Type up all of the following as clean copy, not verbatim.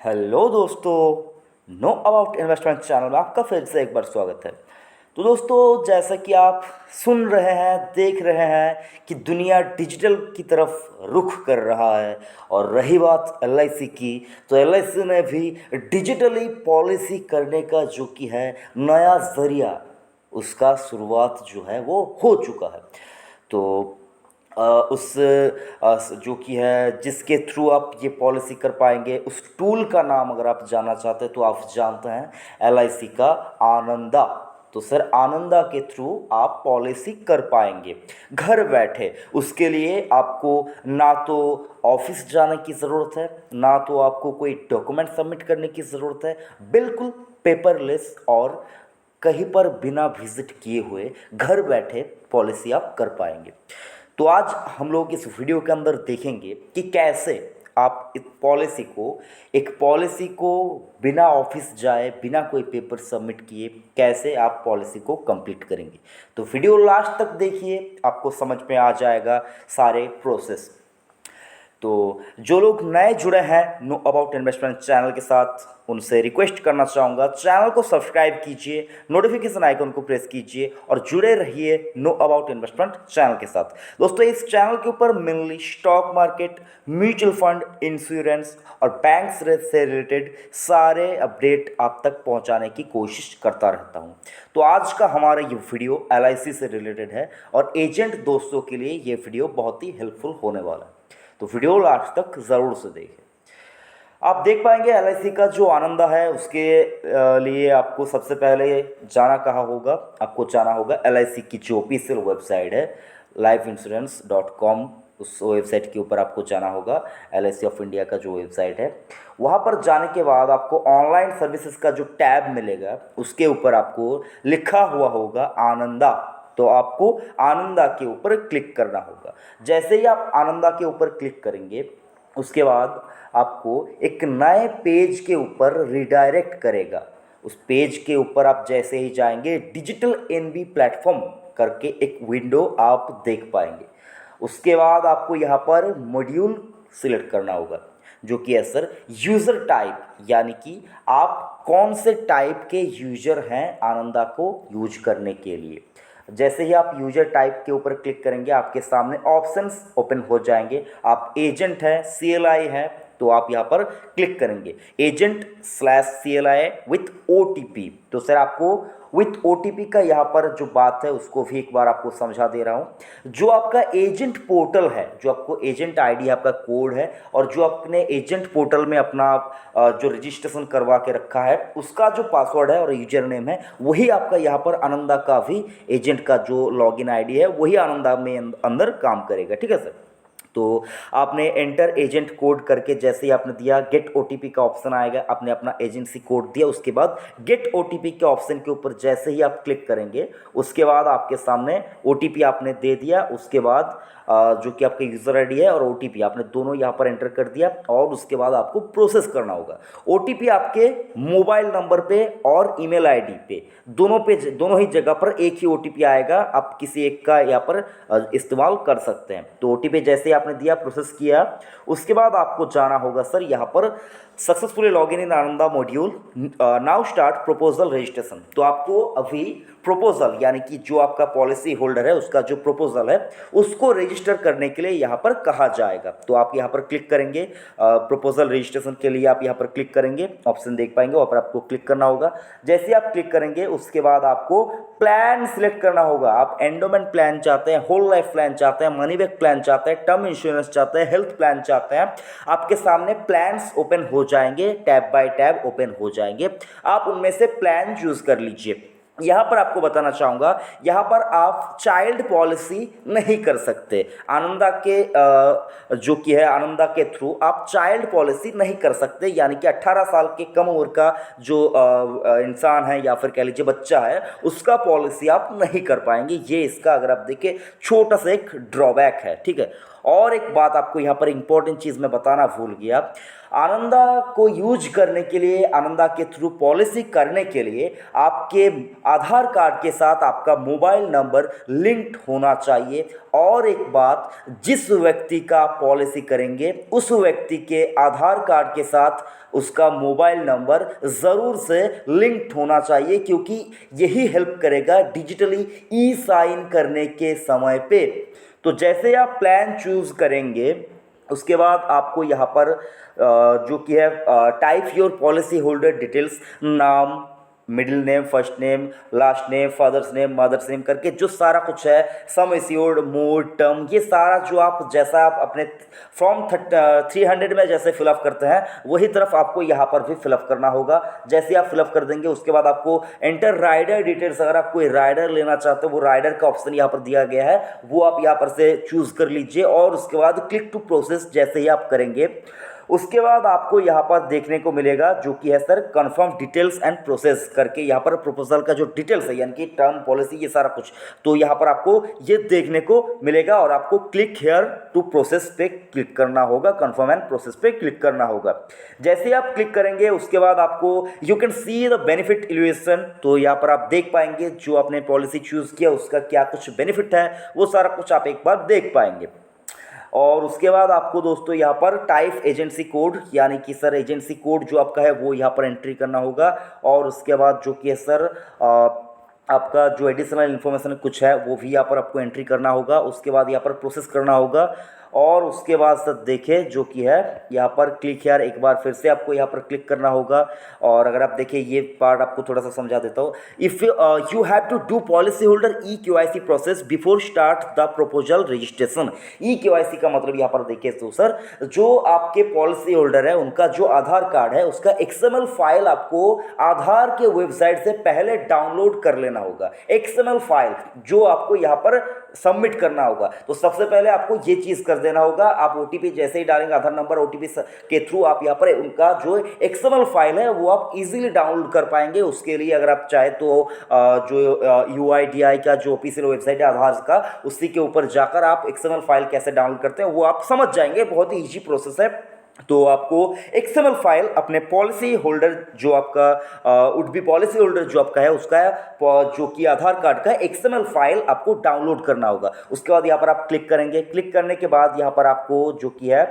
Hello दोस्तों, know about investment channel में आपका फिर से एक बार स्वागत है। तो दोस्तों, जैसा कि आप सुन रहे हैं, देख रहे हैं कि दुनिया डिजिटल की तरफ रुख कर रहा है। और रही बात एलआईसी की, तो एलआईसी ने भी डिजिटली पॉलिसी करने का जो कि है नया ज़रिया, उसका शुरुआत जो है वो हो चुका है। तो जो कि है जिसके थ्रू आप ये पॉलिसी कर पाएंगे, उस टूल का नाम अगर आप जानना चाहते हैं तो आप जानते हैं एलआईसी का आनंदा। तो सर, आनंदा के थ्रू आप पॉलिसी कर पाएंगे घर बैठे। उसके लिए आपको ना तो ऑफिस जाने की ज़रूरत है, ना तो आपको कोई डॉक्यूमेंट सबमिट करने की ज़रूरत है। बिल्कुल पेपरलेस और कहीं पर बिना विजिट किए हुए घर बैठे पॉलिसी आप कर पाएंगे। तो आज हम लोग इस वीडियो के अंदर देखेंगे कि कैसे आप इस पॉलिसी को बिना ऑफिस जाए, बिना कोई पेपर सबमिट किए, कैसे आप पॉलिसी को कंप्लीट करेंगे। तो वीडियो लास्ट तक देखिए, आपको समझ में आ जाएगा सारे प्रोसेस। तो जो लोग नए जुड़े हैं नो अबाउट इन्वेस्टमेंट चैनल के साथ, उनसे रिक्वेस्ट करना चाहूँगा, चैनल को सब्सक्राइब कीजिए, नोटिफिकेशन आइकन को प्रेस कीजिए और जुड़े रहिए नो अबाउट इन्वेस्टमेंट चैनल के साथ। दोस्तों, इस चैनल के ऊपर mainly stock market, mutual fund, insurance और बैंक से रिलेटेड सारे अपडेट आप तक पहुंचाने की कोशिश करता रहता हूं। तो आज का हमारा ये वीडियो एलआईसी से रिलेटेड है और एजेंट दोस्तों के लिए ये वीडियो बहुत ही हेल्पफुल होने वाला है। तो वीडियो लास्ट तक ज़रूर से देखें। आप देख पाएंगे एलआईसी का जो आनंदा है, उसके लिए आपको सबसे पहले आपको जाना होगा एलआईसी की जो ऑफिशियल वेबसाइट है lifeinsurance.com। उस वेबसाइट के ऊपर आपको जाना होगा। एलआईसी ऑफ इंडिया का जो वेबसाइट है, वहाँ पर जाने के बाद आपको ऑनलाइन सर्विसेज का जो टैब मिलेगा, उसके ऊपर आपको लिखा हुआ होगा आनंदा। तो आपको आनंदा के ऊपर क्लिक करना होगा। जैसे ही आप आनंदा के ऊपर क्लिक करेंगे, उसके बाद आपको एक नए पेज के ऊपर रिडायरेक्ट करेगा। उस पेज के ऊपर आप जैसे ही जाएंगे, डिजिटल एनबी प्लेटफॉर्म करके एक विंडो आप देख पाएंगे। उसके बाद आपको यहाँ पर मॉड्यूल सिलेक्ट करना होगा, जो कि है सर यूज़र टाइप, यानी कि आप कौन से टाइप के यूजर हैं आनंदा को यूज करने के लिए। जैसे ही आप यूजर टाइप के ऊपर क्लिक करेंगे, आपके सामने ऑप्शंस ओपन हो जाएंगे। आप एजेंट है, सीएलआई है, तो आप यहाँ पर क्लिक करेंगे agent slash CLI with OTP. तो सर, आपको विथ ओटीपी का यहाँ पर जो बात है उसको भी एक बार आपको समझा दे रहा हूँ। जो आपका एजेंट पोर्टल है, जो आपको एजेंट आईडी आपका कोड है, और जो आपने एजेंट पोर्टल में अपना जो रजिस्ट्रेशन करवा के रखा है, उसका जो पासवर्ड है और यूजर नेम है, वही आपका यहाँ पर आनंदा का भी एजेंट का जो लॉगिन आईडी है, वही आनंदा में अंदर काम करेगा। ठीक है सर। तो आपने एंटर एजेंट कोड करके जैसे ही आपने दिया, गेट ओटीपी का ऑप्शन आएगा। आपने अपना एजेंसी कोड दिया, उसके बाद गेट ओटीपी के ऑप्शन के ऊपर जैसे ही आप क्लिक करेंगे, उसके बाद आपके सामने ओटीपी आपने दे दिया। उसके बाद जो कि आपका यूज़र आईडी है और ओटीपी आपने दोनों यहाँ पर एंटर कर दिया, और उसके बाद आपको प्रोसेस करना होगा। ओटीपी आपके मोबाइल नंबर पे और ईमेल आईडी पे, दोनों ही जगह पर एक ही ओटीपी आएगा। आप किसी एक का यहाँ पर इस्तेमाल कर सकते हैं। तो ओटीपी जैसे आपने दिया, प्रोसेस किया, उसके बाद आपको जाना होगा सर यहाँ पर सक्सेसफुली लॉगिन इन Ananda module, now start proposal registration. तो आपको अभी प्रपोजल, यानी कि जो आपका पॉलिसी होल्डर है उसका जो प्रपोजल है, उसको रजिस्टर करने के लिए यहाँ पर कहा जाएगा। तो आप यहाँ पर क्लिक करेंगे, प्रपोजल रजिस्ट्रेशन के लिए आप यहाँ पर क्लिक करेंगे, ऑप्शन देख पाएंगे, वहाँ पर आपको क्लिक करना होगा। जैसे आप क्लिक करेंगे, उसके बाद आपको प्लान सिलेक्ट करना होगा। आप एंडोमेंट प्लान चाहते हैं, होल लाइफ प्लान चाहते हैं, मनी बैक प्लान चाहते हैं, टर्म इंश्योरेंस चाहते हैं, हेल्थ प्लान चाहते हैं, आपके सामने प्लान्स ओपन हो जाएंगे, टैब बाय टैब ओपन हो जाएंगे। आप उनमें से प्लान चूज कर लीजिए। यहाँ पर आपको बताना चाहूँगा, यहाँ पर आप चाइल्ड पॉलिसी नहीं कर सकते। आनंदा के जो कि है आनंदा के थ्रू आप चाइल्ड पॉलिसी नहीं कर सकते, यानी कि 18 साल के कम उम्र का जो इंसान है, या फिर कह लीजिए बच्चा है, उसका पॉलिसी आप नहीं कर पाएंगे। ये इसका अगर आप देखें छोटा सा एक ड्रॉबैक है। ठीक है। और एक बात आपको यहाँ पर इंपॉर्टेंट चीज़ मैं बताना भूल गया, आनंदा को यूज करने के लिए, आनंदा के थ्रू पॉलिसी करने के लिए आपके आधार कार्ड के साथ आपका मोबाइल नंबर लिंक्ड होना चाहिए। और एक बात, जिस व्यक्ति का पॉलिसी करेंगे उस व्यक्ति के आधार कार्ड के साथ उसका मोबाइल नंबर ज़रूर से लिंक्ड होना चाहिए, क्योंकि यही हेल्प करेगा डिजिटली ई साइन करने के समय पे। तो जैसे आप प्लान चूज़ करेंगे उसके बाद आपको यहाँ पर जो कि है type your policy holder details, नाम, middle name, first name, last name, father's name, mother's name करके जो सारा कुछ है, सम एश्योर्ड, मोड, टर्म, ये सारा जो आप जैसा आप अपने फॉर्म 300 में जैसे फिलअप करते हैं वही तरफ आपको यहाँ पर भी फिलअप करना होगा। जैसे आप फिलअप कर देंगे उसके बाद आपको एंटर राइडर डिटेल्स, अगर आप कोई राइडर लेना चाहते हो वो राइडर का ऑप्शन यहाँ पर दिया गया है, वो आप यहाँ पर से चूज़ कर लीजिए। और उसके बाद क्लिक टू प्रोसेस जैसे ही आप करेंगे उसके बाद आपको यहाँ पर देखने को मिलेगा जो कि है sir confirm details and process करके, यहाँ पर प्रपोजल का जो डिटेल्स है यानी कि टर्म, पॉलिसी, ये सारा कुछ, तो यहाँ पर आपको ये देखने को मिलेगा और आपको क्लिक हेयर टू प्रोसेस पे क्लिक करना होगा, कन्फर्म एंड प्रोसेस पे क्लिक करना होगा। जैसे ही आप क्लिक करेंगे उसके बाद आपको you can see the benefit evaluation, तो यहाँ पर आप देख पाएंगे जो आपने पॉलिसी चूज़ किया उसका क्या कुछ बेनिफिट है वो सारा कुछ आप एक बार देख पाएंगे। और उसके बाद आपको दोस्तों यहाँ पर टाइप एजेंसी कोड, यानी कि सर एजेंसी कोड जो आपका है वो यहाँ पर एंट्री करना होगा। और उसके बाद जो कि है सर आपका जो एडिशनल इन्फॉर्मेशन कुछ है वो भी यहाँ पर आपको एंट्री करना होगा। उसके बाद यहाँ पर प्रोसेस करना होगा। और उसके बाद सर देखें जो कि है यहाँ पर क्लिक हेयर, एक बार फिर से आपको यहाँ पर क्लिक करना होगा। और अगर आप देखें ये पार्ट आपको थोड़ा सा समझा देता हूँ। If you have to do policy holder e KYC process before start the proposal registration. E KYC का मतलब यहाँ पर देखिए तो सर जो आपके पॉलिसी होल्डर है उनका जो आधार कार्ड है उसका एक्सएमएल फाइल आपको आधार के वेबसाइट से पहले डाउनलोड कर लेना होगा। एक्सएमएल फाइल जो आपको यहाँ पर सबमिट करना होगा। तो सबसे पहले आपको ये चीज़ कर देना होगा, आप ओटीपी जैसे ही डालेंगे आधार नंबर ओटीपी के थ्रू आप यहाँ पर उनका जो एक्सएमएल फाइल है वो आप इजीली डाउनलोड कर पाएंगे। उसके लिए अगर आप चाहे तो जो यूआईडीआई का जो ऑफिशियल वेबसाइट है आधार का, उसी के ऊपर जाकर आप एक्सएमएल फाइल कैसे डाउनलोड करते हैं वो आप समझ जाएंगे। बहुत ही ईजी प्रोसेस है। तो आपको एक्सएमएल फाइल अपने पॉलिसी होल्डर जो आपका वुड बी पॉलिसी होल्डर जो आपका है उसका जो कि आधार कार्ड का एक्सएमएल फाइल आपको डाउनलोड करना होगा। उसके बाद यहाँ पर आप क्लिक करेंगे। क्लिक करने के बाद यहाँ पर आपको जो कि है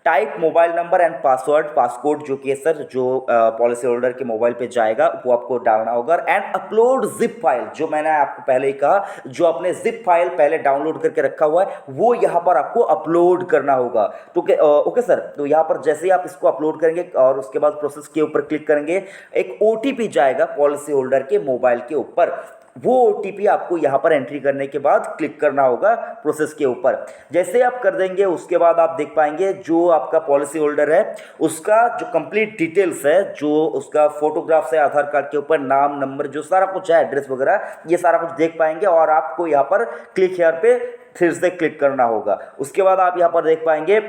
type mobile number and password, passcode जो कि है सर जो पॉलिसी होल्डर के मोबाइल पे जाएगा वो आपको डालना होगा। एंड अपलोड जिप फाइल, जो मैंने आपको पहले ही कहा, जो आपने जिप फाइल पहले डाउनलोड करके रखा हुआ है वो यहाँ पर आपको अपलोड करना होगा। तो ओके सर, तो यहाँ पर जैसे ही आप इसको अपलोड करेंगे और उसके बाद प्रोसेस के ऊपर क्लिक करेंगे, एक ओटीपी जाएगा पॉलिसी होल्डर के मोबाइल के ऊपर। वो ओटीपी आपको यहाँ पर एंट्री करने के बाद क्लिक करना होगा प्रोसेस के ऊपर। जैसे आप कर देंगे उसके बाद आप देख पाएंगे जो आपका पॉलिसी होल्डर है उसका जो कंप्लीट डिटेल्स है, जो उसका फोटोग्राफ्स है आधार कार्ड के ऊपर, नाम, नंबर, जो सारा कुछ है, एड्रेस वगैरह, ये सारा कुछ देख पाएंगे। और आपको यहाँ पर क्लिक हेयर पे फिर से क्लिक करना होगा। उसके बाद आप यहाँ पर देख पाएंगे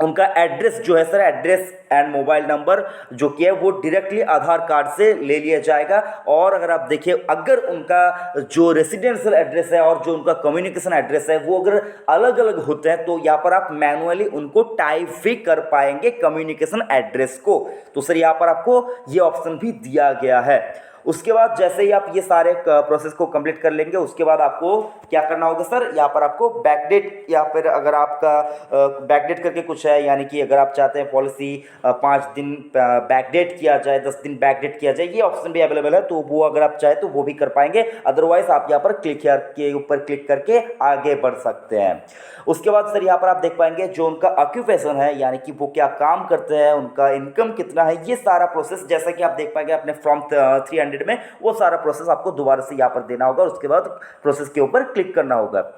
उनका एड्रेस जो है sir, address and mobile number जो कि है वो डायरेक्टली आधार कार्ड से ले लिया जाएगा। और अगर आप देखिए अगर उनका जो रेसिडेंशियल एड्रेस है और जो उनका कम्युनिकेशन एड्रेस है वो अगर अलग अलग होते हैं तो यहाँ पर आप मैनुअली उनको टाइप भी कर पाएंगे कम्युनिकेशन एड्रेस को। तो सर यहाँ पर आपको ये ऑप्शन भी दिया गया है। उसके बाद जैसे ही आप ये सारे प्रोसेस को कंप्लीट कर लेंगे उसके बाद आपको क्या करना होगा सर, यहाँ पर आपको बैकडेट, या फिर अगर आपका बैकडेट करके कुछ है, यानी कि अगर आप चाहते हैं पॉलिसी 5 दिन बैकडेट किया जाए, 10 दिन बैकडेट किया जाए, ये ऑप्शन भी अवेलेबल है। तो वो अगर आप चाहे तो वो भी कर पाएंगे। अदरवाइज आप यहाँ पर क्लिक हेयर के ऊपर क्लिक करके आगे बढ़ सकते हैं। उसके बाद सर यहाँ पर आप देख पाएंगे जो उनका ऑक्यूपेशन है, यानी कि वो क्या काम करते हैं, उनका इनकम कितना है, ये सारा प्रोसेस जैसा कि आप देख पाएंगे अपने फॉर्म 300 में, वो सारा प्रोसेस आपको दोबारा से यहाँ पर देना होगा। उसके बाद प्रोसेस के ऊपर क्लिक करना होगा।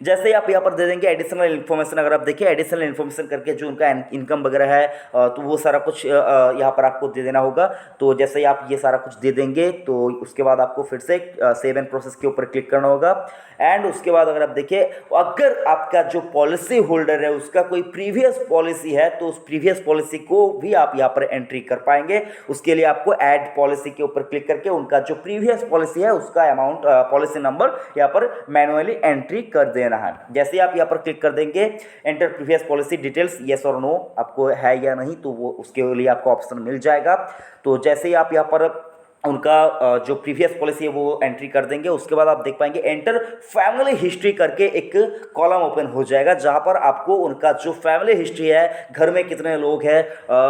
जैसे ही आप यहाँ पर दे देंगे एडिशनल इन्फॉर्मेशन, अगर आप देखिए एडिशनल इन्फॉर्मेशन करके जो उनका इनकम वगैरह है तो वो सारा कुछ यहाँ पर आपको दे देना होगा। तो जैसे ही आप ये सारा कुछ दे देंगे तो उसके बाद आपको फिर से सेव एंड प्रोसेस के ऊपर क्लिक करना होगा। एंड उसके बाद अगर आप देखिए अगर आपका जो पॉलिसी होल्डर है उसका कोई प्रीवियस पॉलिसी है तो उस प्रीवियस पॉलिसी को भी आप यहाँ पर एंट्री कर पाएंगे। उसके लिए आपको ऐड पॉलिसी के ऊपर क्लिक करके उनका जो प्रीवियस पॉलिसी है उसका अमाउंट, पॉलिसी नंबर यहाँ पर मैनुअली एंट्री कर देना देना है। जैसे ही आप यहाँ पर क्लिक कर देंगे enter previous policy details yes और नो, आपको है या नहीं, तो वो उसके लिए आपको ऑप्शन मिल जाएगा। तो जैसे ही आप यहाँ पर उनका जो प्रीवियस पॉलिसी है वो एंट्री कर देंगे, उसके बाद आप देख पाएंगे एंटर फैमिली हिस्ट्री करके एक कॉलम ओपन हो जाएगा, जहां पर आपको उनका जो फैमिली हिस्ट्री है, घर में कितने लोग हैं,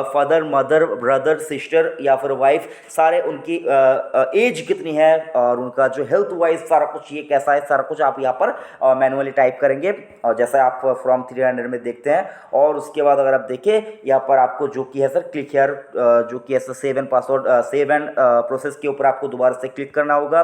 फादर मदर ब्रदर सिस्टर या फिर वाइफ, सारे उनकी एज कितनी है और उनका जो हेल्थ वाइज सारा कुछ ये कैसा है, सारा कुछ आप यहाँ पर मैनुअली टाइप करेंगे और जैसा आप फॉर्म 300 में देखते हैं। और उसके बाद अगर आप देखें यहाँ पर आपको जो कि है सर क्लिक हियर, जो कि है sir save and password save and process के ऊपर आपको दोबारा से क्लिक करना होगा।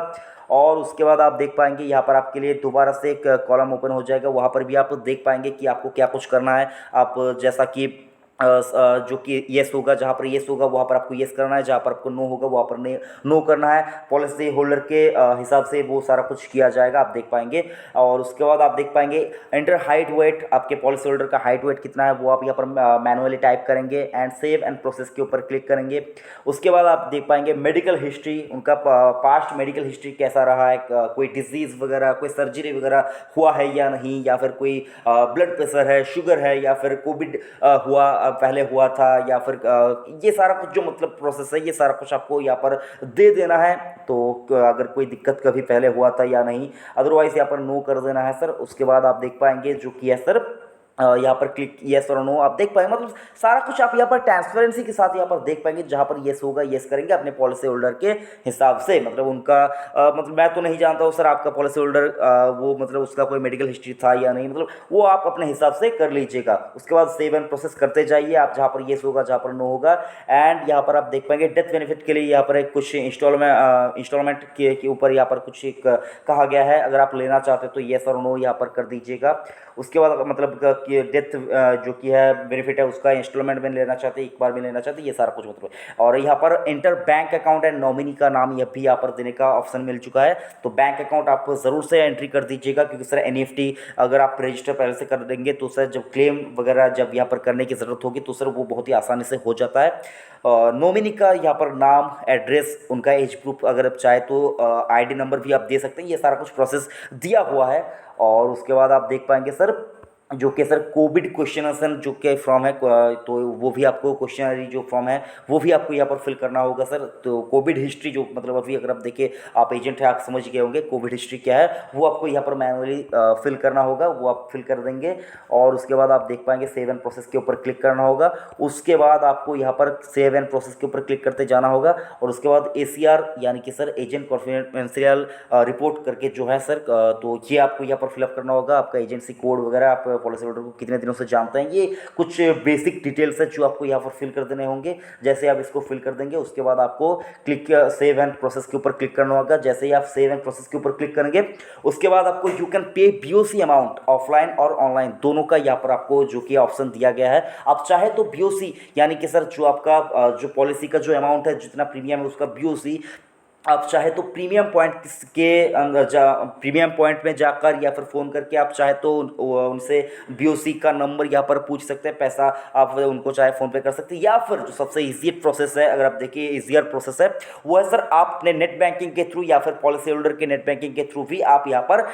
और उसके बाद आप देख पाएंगे यहाँ पर आपके लिए दोबारा से एक कॉलम ओपन हो जाएगा, वहाँ पर भी आप देख पाएंगे कि आपको क्या कुछ करना है। आप जैसा कि जो कि येस होगा, जहाँ पर येस होगा वहाँ पर आपको येस करना है, जहाँ पर आपको नो होगा वहाँ पर नो करना है। पॉलिसी होल्डर के हिसाब से वो सारा कुछ किया जाएगा, आप देख पाएंगे। और उसके बाद आप देख पाएंगे एंटर हाइट वेट, आपके पॉलिसी होल्डर का हाइट वेट कितना है वो आप यहाँ पर मैनुअली टाइप करेंगे एंड सेव एंड प्रोसेस के ऊपर क्लिक करेंगे। उसके बाद आप देख पाएंगे मेडिकल हिस्ट्री, उनका पास्ट मेडिकल हिस्ट्री कैसा रहा है, कोई डिजीज़ वगैरह, कोई सर्जरी वगैरह हुआ है या नहीं, या फिर कोई ब्लड प्रेशर है, शुगर है, या फिर कोविड हुआ पहले हुआ था, या फिर ये सारा कुछ जो मतलब प्रोसेस है ये सारा कुछ आपको यहाँ पर दे देना है। तो अगर कोई दिक्कत कभी पहले हुआ था या नहीं, अदरवाइज यहाँ पर नो कर देना है सर। उसके बाद आप देख पाएंगे जो कि है सर यहाँ पर क्लिक येस और नो, आप देख पाएंगे मतलब सारा कुछ आप यहाँ पर ट्रांसपेरेंसी के साथ यहाँ पर देख पाएंगे, जहाँ पर येस होगा येस करेंगे अपने पॉलिसी होल्डर के हिसाब से। मतलब उनका मतलब मैं तो नहीं जानता हूँ सर आपका पॉलिसी होल्डर वो मतलब उसका कोई मेडिकल हिस्ट्री था या नहीं, मतलब वो आप अपने हिसाब से कर लीजिएगा। उसके बाद सेव एंड प्रोसेस करते जाइए आप, जहाँ पर येस होगा जहाँ पर नो होगा। एंड यहाँ पर आप देख पाएंगे डेथ बेनिफिट के लिए यहाँ पर कुछ इंस्टॉलमेंट के ऊपर यहाँ पर कुछ कहा गया है, अगर आप लेना चाहते हो तो येस और नो यहाँ पर कर दीजिएगा। उसके बाद मतलब कि डेथ जो कि है बेनिफिट है उसका इंस्टॉलमेंट में लेना चाहते हैं, एक बार में लेना चाहते हैं, ये सारा कुछ मतलब। और यहाँ पर inter bank account and nominee का नाम यह भी यहाँ पर देने का ऑप्शन मिल चुका है। तो बैंक अकाउंट आप ज़रूर से एंट्री कर दीजिएगा, क्योंकि सर एनईएफटी अगर आप रजिस्टर पहले से कर देंगे तो सर जब क्लेम वगैरह जब यहाँ पर करने की ज़रूरत होगी तो सर वो बहुत ही आसानी से हो जाता है। नॉमिनी का यहाँ पर नाम, एड्रेस, उनका एज प्रूफ अगर आप चाहे तो आईडी नंबर भी आप दे सकते हैं, ये सारा कुछ प्रोसेस दिया हुआ है। और उसके बाद आप देख पाएंगे सर जो कि सर कोविड क्वेश्चन जो कि फॉर्म है, तो वो भी आपको क्वेश्चनरी जो फॉर्म है वो भी आपको यहाँ पर फिल करना होगा सर। तो कोविड हिस्ट्री जो मतलब अभी अगर आप देखिए आप एजेंट है आप समझ गए होंगे कोविड हिस्ट्री क्या है, वो आपको यहाँ पर मैनुअली फिल करना होगा, वो आप फिल कर देंगे। और उसके बाद आप देख पाएंगे सेव एंड प्रोसेस के ऊपर क्लिक करना होगा। उसके बाद आपको यहाँ पर सेव एंड प्रोसेस के ऊपर क्लिक करते जाना होगा। और उसके बाद ACR यानी कि सर एजेंट कॉन्फिडेंशियल रिपोर्ट करके जो है सर, तो ये आपको यहाँ पर फिलअप करना होगा। आपका एजेंसी कोड वगैरह, आप पॉलिसी होल्डर को कितने दिनों से जानते हैं, ये कुछ बेसिक डिटेल्स है जो आपको यहाँ पर फिल कर देने होंगे। जैसे आप इसको फिल कर देंगे उसके बाद आपको क्लिक सेव एंड प्रोसेस के ऊपर क्लिक करना होगा। जैसे ही आप सेव एंड प्रोसेस के ऊपर क्लिक करेंगे उसके बाद आपको you can pay BOC amount offline और ऑनलाइन दोनों का यहाँ पर आपको जो कि ऑप्शन दिया गया है। आप चाहे तो BOC यानी कि सर जो आपका जो पॉलिसी का जो अमाउंट है जितना प्रीमियम है उसका BOC आप चाहे तो प्रीमियम पॉइंट के अंदर प्रीमियम पॉइंट में जाकर या फिर फ़ोन करके आप चाहे तो उनसे BOC का नंबर यहाँ पर पूछ सकते हैं, पैसा आप उनको चाहे फ़ोन पे कर सकते हैं। या फिर जो सबसे ईजी प्रोसेस है, अगर आप देखिए ईजियर प्रोसेस है, वो है सर आप अपने नेट बैंकिंग के थ्रू या फिर पॉलिसी होल्डर के नेट बैंकिंग के थ्रू भी आप यहाँ पर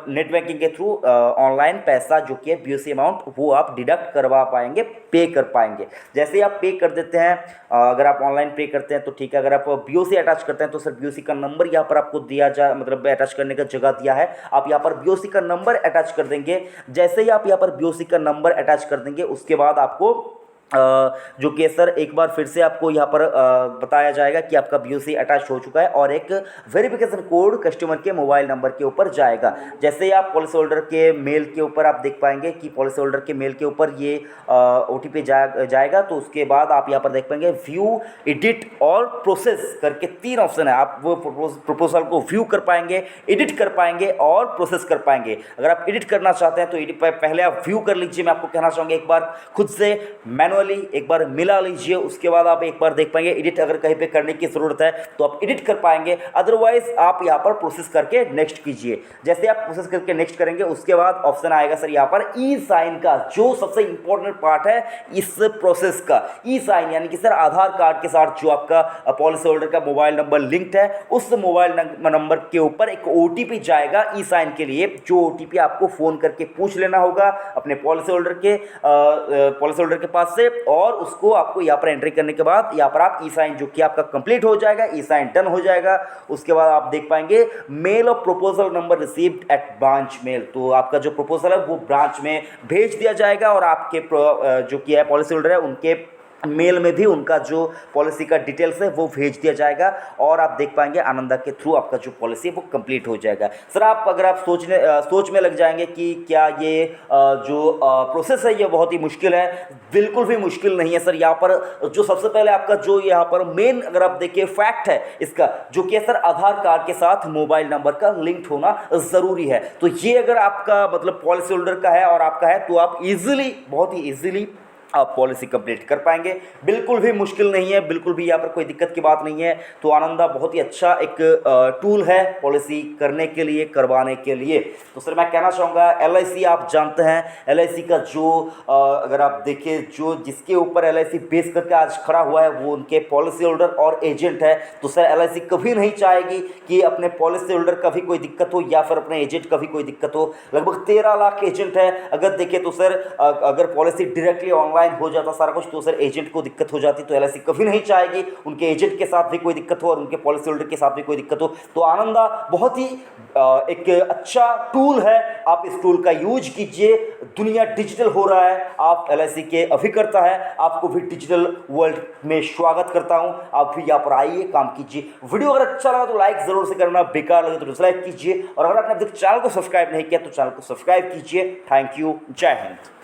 नेट बैंकिंग के थ्रू ऑनलाइन पैसा जो कि है BOC अमाउंट वो आप डिडक्ट करवा पाएंगे, पे कर पाएंगे। जैसे ही आप पे कर देते हैं, अगर आप ऑनलाइन पे करते हैं तो ठीक है, अगर आप BOC अटैच करते हैं तो सर BOC का नंबर यहाँ पर आपको दिया जा मतलब अटैच करने का जगह दिया है, आप यहाँ पर BOC का नंबर अटैच कर देंगे। जैसे ही आप यहाँ पर BOC का नंबर अटैच कर देंगे उसके बाद आपको जो कि सर एक बार फिर से आपको यहाँ पर बताया जाएगा कि आपका BOC अटैच हो चुका है और एक वेरिफिकेशन कोड कस्टमर के मोबाइल नंबर के ऊपर जाएगा। जैसे ही आप पॉलिसी होल्डर के मेल के ऊपर आप देख पाएंगे कि पॉलिसी होल्डर के मेल के ऊपर ये OTP जाएगा, तो उसके बाद आप यहाँ पर देख पाएंगे व्यू, एडिट और प्रोसेस करके 3 ऑप्शन है। आप वो प्रपोजल को व्यू कर पाएंगे, एडिट कर पाएंगे और प्रोसेस कर पाएंगे। अगर आप एडिट करना चाहते हैं तो पहले आप व्यू कर लीजिए, मैं आपको कहना चाहूँगा एक बार खुद से मैनुअली मैनुअली एक बार मिला लीजिए, उसके बाद आप एक बार देख पाएंगे एडिट अगर कहीं पे करने की ज़रूरत है तो आप एडिट कर पाएंगे, अदरवाइज आप यहाँ पर प्रोसेस करके नेक्स्ट कीजिए। जैसे आप प्रोसेस करके नेक्स्ट करेंगे उसके बाद ऑप्शन आएगा सर यहाँ पर ई साइन का, जो सबसे इंपॉर्टेंट पार्ट है इस प्रोसेस का। ई साइन यानी कि सर आधार कार्ड के साथ जो आपका पॉलिसी होल्डर का मोबाइल नंबर लिंक्ड है, उस मोबाइल नंबर के ऊपर एक ओटीपी जाएगा ई साइन के लिए, जो ओटीपी आपको फ़ोन करके पूछ लेना होगा अपने पॉलिसी होल्डर के पास से, और उसको आपको यहाँ पर एंट्री करने के बाद यहाँ पर आप ई साइन जो कि आपका कंप्लीट हो जाएगा, ई साइन डन हो जाएगा। उसके बाद आप देख पाएंगे मेल और proposal number received at branch mail, तो आपका जो प्रपोजल है वो ब्रांच में भेज दिया जाएगा और आपके जो कि है पॉलिसी होल्डर है उनके मेल में भी उनका जो पॉलिसी का डिटेल्स है वो भेज दिया जाएगा, और आप देख पाएंगे आनंदा के थ्रू आपका जो पॉलिसी है वो कंप्लीट हो जाएगा। सर अगर आप सोच में लग जाएंगे कि क्या ये जो प्रोसेस है ये बहुत ही मुश्किल है, बिल्कुल भी मुश्किल नहीं है सर। यहाँ पर जो सबसे पहले आपका जो यहाँ पर मेन अगर आप देखिए फैक्ट है इसका, जो कि सर आधार कार्ड के साथ मोबाइल नंबर का लिंक्ड होना ज़रूरी है। तो ये अगर आपका मतलब पॉलिसी होल्डर का है और आपका है तो आप ईजिली, बहुत ही ईजिली आप पॉलिसी कंप्लीट कर पाएंगे, बिल्कुल भी मुश्किल नहीं है, बिल्कुल भी यहाँ पर कोई दिक्कत की बात नहीं है। तो आनंदा बहुत ही अच्छा एक टूल है पॉलिसी करने के लिए, करवाने के लिए। तो सर मैं कहना चाहूँगा एलआईसी आप जानते हैं, एलआईसी का जो अगर आप देखिए जो जिसके ऊपर एलआईसी बेस करके आज खड़ा हुआ है वो उनके पॉलिसी होल्डर और एजेंट है। तो सर एलआईसी कभी नहीं चाहेगी कि अपने पॉलिसी होल्डर का भी कोई दिक्कत हो या फिर अपने एजेंट का भी कोई दिक्कत हो। लगभग 13 लाख एजेंट है, अगर देखें तो सर अगर पॉलिसी डायरेक्टली ऑनलाइन हो जाता सारा कुछ तो सर एजेंट को दिक्कत हो जाती, तो एलआईसी कभी नहीं चाहेगी उनके एजेंट के साथ भी कोई दिक्कत हो और उनके पॉलिसी होल्डर के साथ भी कोई दिक्कत हो। तो आनंदा बहुत ही एक अच्छा टूल है, आप इस टूल का यूज कीजिए। दुनिया डिजिटल हो रहा है, आप एलआईसी के अभिकर्ता है, आपको भी डिजिटल वर्ल्ड में स्वागत करता हूं। आप भी यहाँ पर आइए, काम कीजिए। वीडियो अगर अच्छा लगा तो लाइक जरूर से करना, बेकार लगे तो डिसलाइक कीजिए, और अगर आपने अभी तक चैनल को सब्सक्राइब नहीं किया तो चैनल को सब्सक्राइब कीजिए। थैंक यू, जय हिंद।